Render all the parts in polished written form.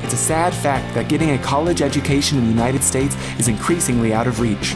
It's a sad fact that getting a college education in the United States is increasingly out of reach.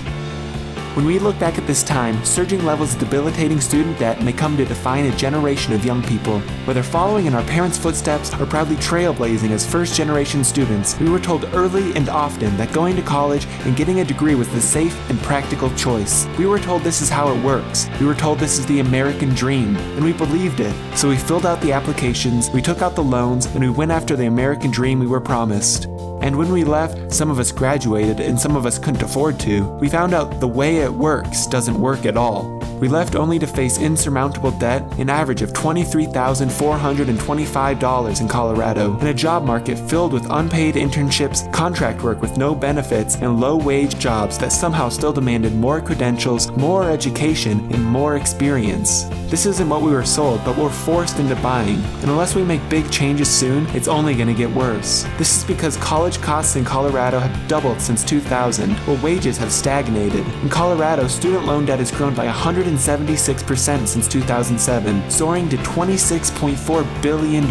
When we look back at this time, surging levels of debilitating student debt may come to define a generation of young people. Whether following in our parents' footsteps or proudly trailblazing as first-generation students, we were told early and often that going to college and getting a degree was the safe and practical choice. We were told this is how it works. We were told this is the American dream, and we believed it. So we filled out the applications, we took out the loans, and we went after the American dream we were promised. And when we left, some of us graduated and some of us couldn't afford to. We found out the way it works doesn't work at all. We left only to face insurmountable debt, an average of $23,425 in Colorado, and a job market filled with unpaid internships, contract work with no benefits, and low-wage jobs that somehow still demanded more credentials, more education, and more experience. This isn't what we were sold, but we're forced into buying, and unless we make big changes soon, it's only going to get worse. This is because college costs in Colorado have doubled since 2000, while wages have stagnated. In Colorado, student loan debt has grown by 176% since 2007, soaring to $26.4 billion.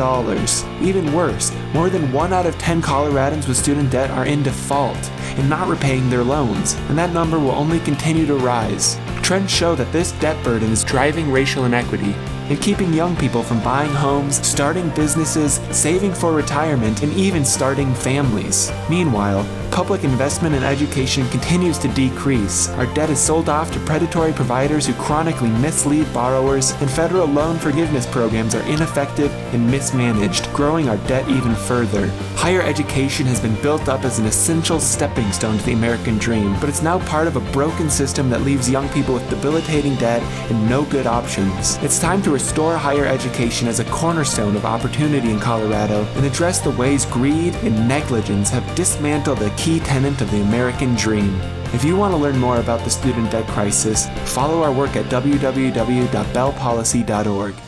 Even worse, more than 1 out of 10 Coloradans with student debt are in default and not repaying their loans, and that number will only continue to rise. Trends show that this debt burden is driving racial inequity and keeping young people from buying homes, starting businesses, saving for retirement, and even starting families. Meanwhile, public investment in education continues to decrease. Our debt is sold off to predatory providers who chronically mislead borrowers, and federal loan forgiveness programs are ineffective and mismanaged, growing our debt even further. Higher education has been built up as an essential stepping stone to the American dream, but it's now part of a broken system that leaves young people with debilitating debt and no good options. It's time to restore higher education as a cornerstone of opportunity in Colorado and address the ways greed and negligence have dismantled the key tenet of the American dream. If you want to learn more about the student debt crisis, follow our work at www.bellpolicy.org.